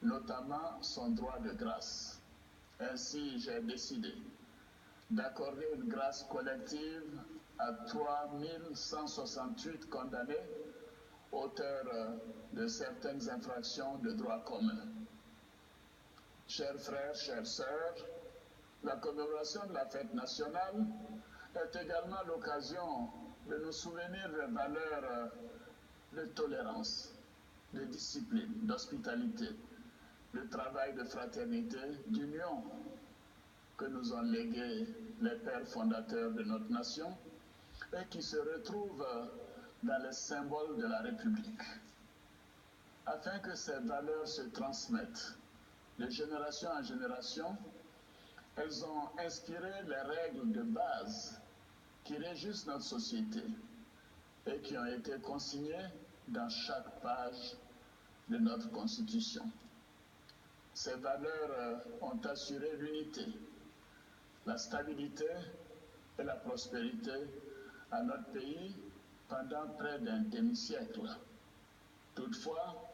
notamment son droit de grâce. Ainsi, j'ai décidé d'accorder une grâce collective à 3168 condamnés, auteurs de certaines infractions de droit commun. Chers frères, chères sœurs, la commémoration de la fête nationale est également l'occasion de nous souvenir des valeurs de tolérance, de discipline, d'hospitalité, de travail, de fraternité, d'union que nous ont légué les pères fondateurs de notre nation et qui se retrouvent dans les symboles de la République. Afin que ces valeurs se transmettent de génération en génération, elles ont inspiré les règles de base qui régissent notre société et qui ont été consignées dans chaque page de notre Constitution. Ces valeurs ont assuré l'unité, la stabilité et la prospérité à notre pays pendant près d'un demi-siècle. Toutefois,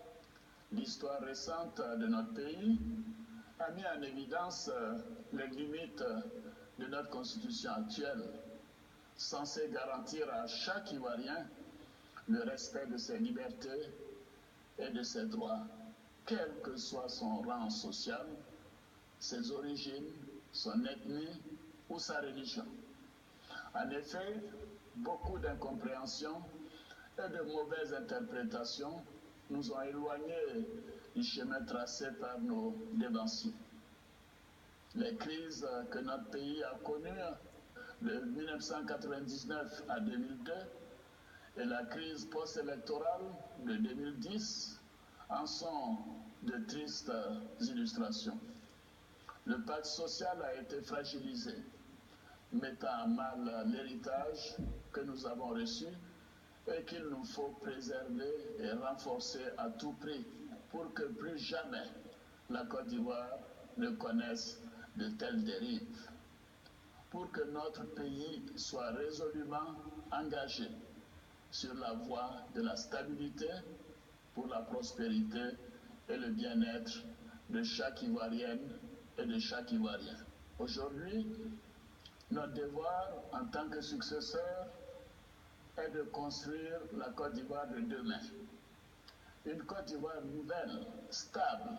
l'histoire récente de notre pays a mis en évidence les limites de notre Constitution actuelle, censée garantir à chaque Ivoirien le respect de ses libertés et de ses droits, quel que soit son rang social, ses origines, son ethnie ou sa religion. En effet, beaucoup d'incompréhensions et de mauvaises interprétations nous ont éloignés du chemin tracé par nos dévanciers. Les crises que notre pays a connues de 1999 à 2002 et la crise post-électorale de 2010 en sont de tristes illustrations. Le pacte social a été fragilisé, mettant à mal l'héritage que nous avons reçu et qu'il nous faut préserver et renforcer à tout prix pour que plus jamais la Côte d'Ivoire ne connaisse de telles dérives. Pour que notre pays soit résolument engagé sur la voie de la stabilité pour la prospérité et le bien-être de chaque Ivoirienne et de chaque Ivoirien. Aujourd'hui, notre devoir en tant que successeur est de construire la Côte d'Ivoire de demain. Une Côte d'Ivoire nouvelle, stable,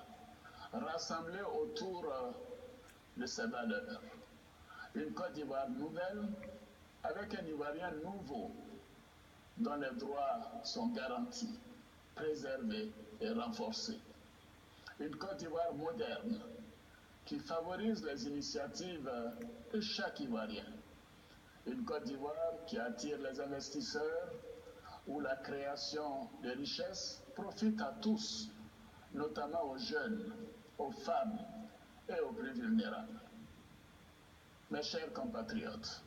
rassemblée autour de ses valeurs. Une Côte d'Ivoire nouvelle avec un Ivoirien nouveau dont les droits sont garantis, préservés et renforcés. Une Côte d'Ivoire moderne qui favorise les initiatives de chaque Ivoirien. Une Côte d'Ivoire qui attire les investisseurs, où la création de richesses profite à tous, notamment aux jeunes, aux femmes et aux plus vulnérables. Mes chers compatriotes,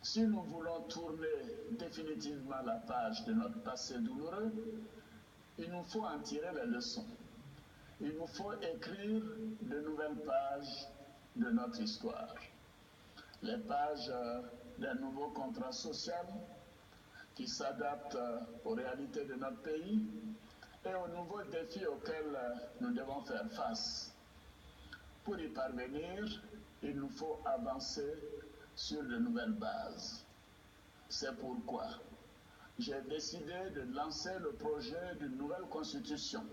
si nous voulons tourner définitivement la page de notre passé douloureux, il nous faut en tirer les leçons. Il nous faut écrire de nouvelles pages de notre histoire. Les pages d'un nouveau contrat social qui s'adapte aux réalités de notre pays et aux nouveaux défis auxquels nous devons faire face. Pour y parvenir, il nous faut avancer sur de nouvelles bases. C'est pourquoi j'ai décidé de lancer le projet d'une nouvelle constitution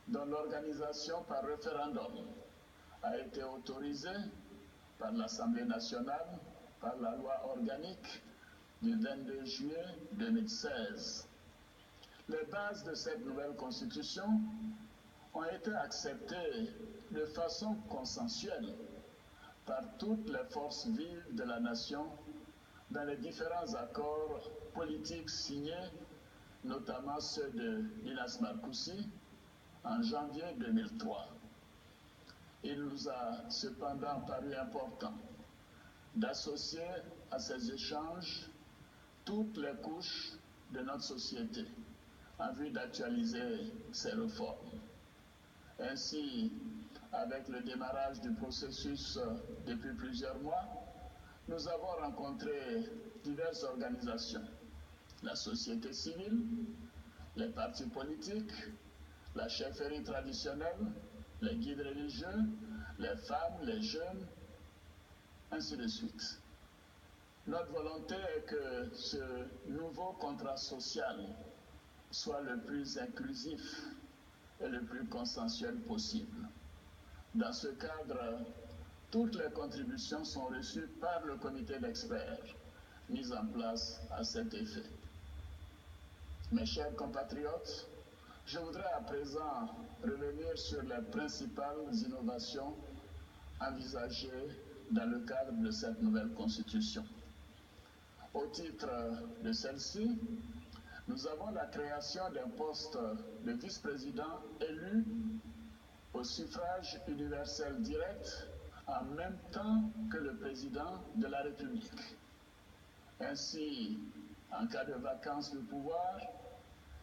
dont l'organisation par référendum a été autorisée par l'Assemblée nationale par la loi organique du 22 juillet 2016. Les bases de cette nouvelle constitution ont été acceptées de façon consensuelle par toutes les forces vives de la nation dans les différents accords politiques signés, notamment ceux de Linas Markoussi en janvier 2003. Il nous a cependant paru important d'associer à ces échanges toutes les couches de notre société en vue d'actualiser ces réformes. Ainsi, avec le démarrage du processus depuis plusieurs mois, nous avons rencontré diverses organisations, la société civile, les partis politiques, la chefferie traditionnelle, les guides religieux, les femmes, les jeunes, ainsi de suite. Notre volonté est que ce nouveau contrat social soit le plus inclusif et le plus consensuel possible. Dans ce cadre, toutes les contributions sont reçues par le comité d'experts mis en place à cet effet. Mes chers compatriotes, je voudrais à présent revenir sur les principales innovations envisagées dans le cadre de cette nouvelle constitution. Au titre de celle-ci, nous avons la création d'un poste de vice-président élu au suffrage universel direct en même temps que le président de la République. Ainsi, en cas de vacance du pouvoir,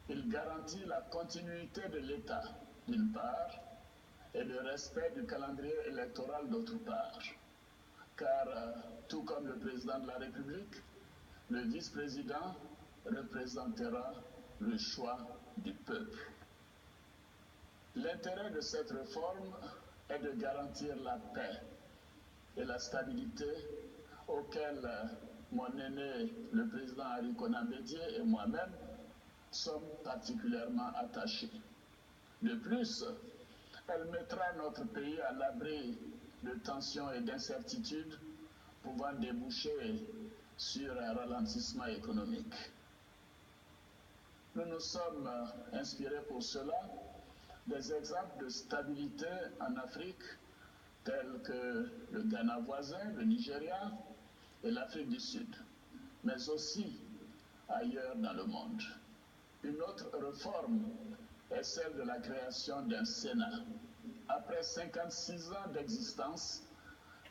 il garantit la continuité de l'État, d'une part, et le respect du calendrier électoral, d'autre part. Car, tout comme le président de la République, le vice-président représentera le choix du peuple. L'intérêt de cette réforme est de garantir la paix et la stabilité auxquelles mon aîné, le président Arikona Bédié et moi-même sommes particulièrement attachés. De plus, elle mettra notre pays à l'abri de tensions et d'incertitudes pouvant déboucher sur un ralentissement économique. Nous nous sommes inspirés pour cela des exemples de stabilité en Afrique tels que le Ghana voisin, le Nigeria et l'Afrique du Sud, mais aussi ailleurs dans le monde. Une autre réforme est celle de la création d'un Sénat. Après 56 ans d'existence,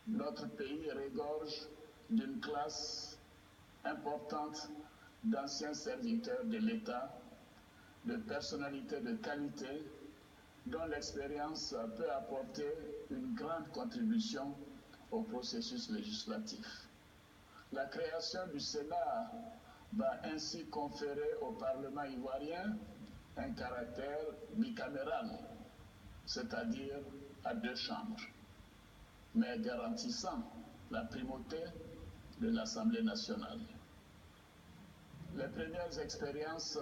notre pays regorge d'une classe importante d'anciens serviteurs de l'État, de personnalités de qualité, dont l'expérience peut apporter une grande contribution au processus législatif. La création du Sénat va ainsi conférer au Parlement ivoirien un caractère bicaméral, c'est-à-dire à 2 chambres, mais garantissant la primauté de l'Assemblée nationale. Les premières expériences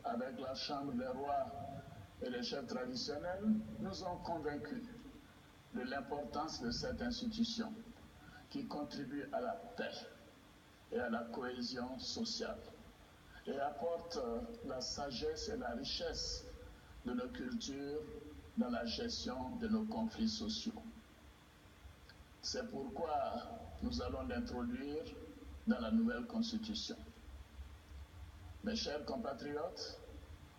avec la Chambre des rois et les chefs traditionnels nous ont convaincus de l'importance de cette institution qui contribue à la paix et à la cohésion sociale et apporte la sagesse et la richesse de nos cultures dans la gestion de nos conflits sociaux. C'est pourquoi nous allons l'introduire dans la nouvelle constitution. Mes chers compatriotes,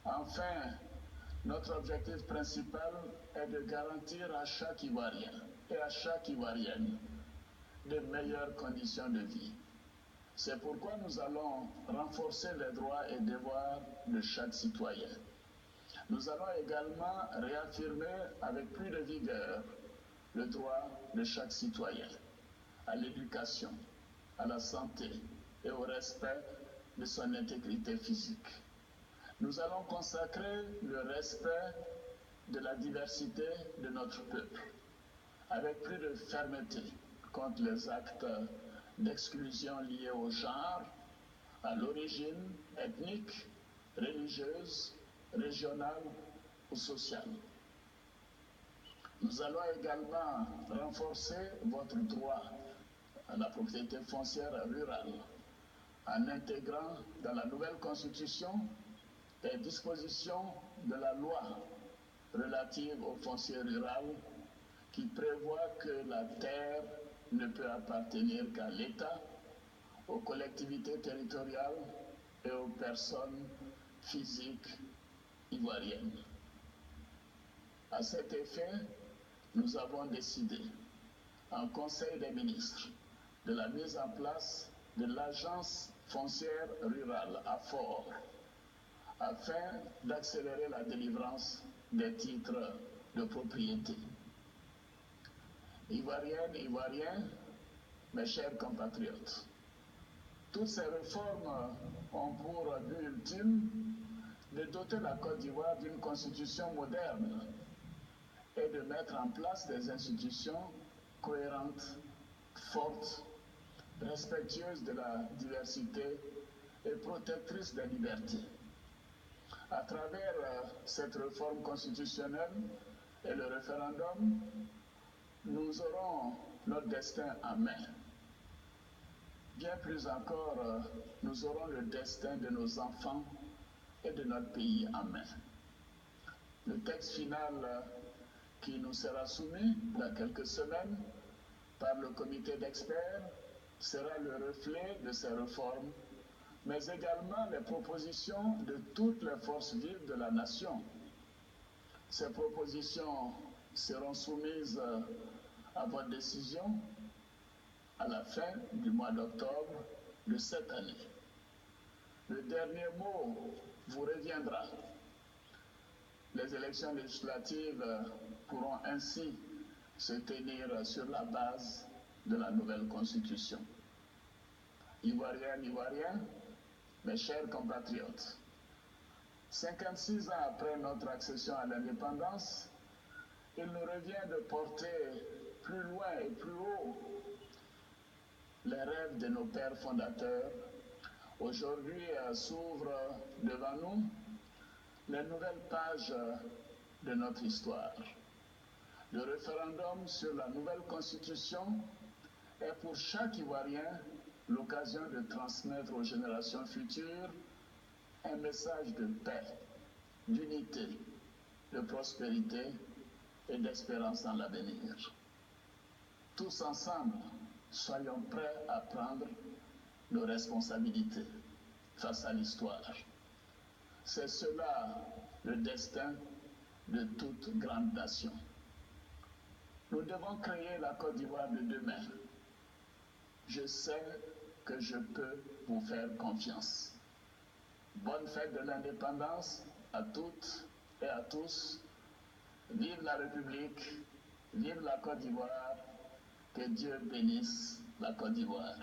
enfin, notre objectif principal est de garantir à chaque Ivoirien et à chaque Ivoirienne de meilleures conditions de vie. C'est pourquoi nous allons renforcer les droits et devoirs de chaque citoyen. Nous allons également réaffirmer avec plus de vigueur le droit de chaque citoyen à l'éducation, à la santé et au respect de son intégrité physique. Nous allons consacrer le respect de la diversité de notre peuple, avec plus de fermeté contre les actes d'exclusion liés au genre, à l'origine ethnique, religieuse, régionale ou sociale. Nous allons également renforcer votre droit à la propriété foncière rurale en intégrant dans la nouvelle constitution les dispositions de la loi relative au foncier rural qui prévoit que la terre ne peut appartenir qu'à l'État, aux collectivités territoriales et aux personnes physiques ivoiriennes. À cet effet, nous avons décidé, en Conseil des ministres, de la mise en place de l'Agence foncière rurale à Fort, afin d'accélérer la délivrance des titres de propriété. Ivoiriennes, Ivoiriens, mes chers compatriotes, toutes ces réformes ont pour but ultime de doter la Côte d'Ivoire d'une constitution moderne et de mettre en place des institutions cohérentes, fortes, respectueuses de la diversité et protectrices des libertés. À travers cette réforme constitutionnelle et le référendum, nous aurons notre destin en main. Bien plus encore, nous aurons le destin de nos enfants et de notre pays en main. Le texte final qui nous sera soumis dans quelques semaines par le comité d'experts sera le reflet de ces réformes, mais également les propositions de toutes les forces vives de la nation. Ces propositions seront soumises à votre décision à la fin du mois d'octobre de cette année. Le dernier mot vous reviendra. Les élections législatives pourront ainsi se tenir sur la base de la nouvelle constitution. Ivoiriennes, Ivoiriens, mes chers compatriotes, 56 ans après notre accession à l'indépendance, il nous revient de porter plus loin et plus haut les rêves de nos pères fondateurs. Aujourd'hui s'ouvrent devant nous les nouvelles pages de notre histoire. Le référendum sur la nouvelle constitution est pour chaque Ivoirien l'occasion de transmettre aux générations futures un message de paix, d'unité, de prospérité et d'espérance dans l'avenir. Tous ensemble, soyons prêts à prendre nos responsabilités face à l'histoire. C'est cela le destin de toute grande nation. Nous devons créer la Côte d'Ivoire de demain. Je sais que je peux vous faire confiance. Bonne fête de l'indépendance à toutes et à tous. Vive la République, vive la Côte d'Ivoire, que Dieu bénisse la Côte d'Ivoire.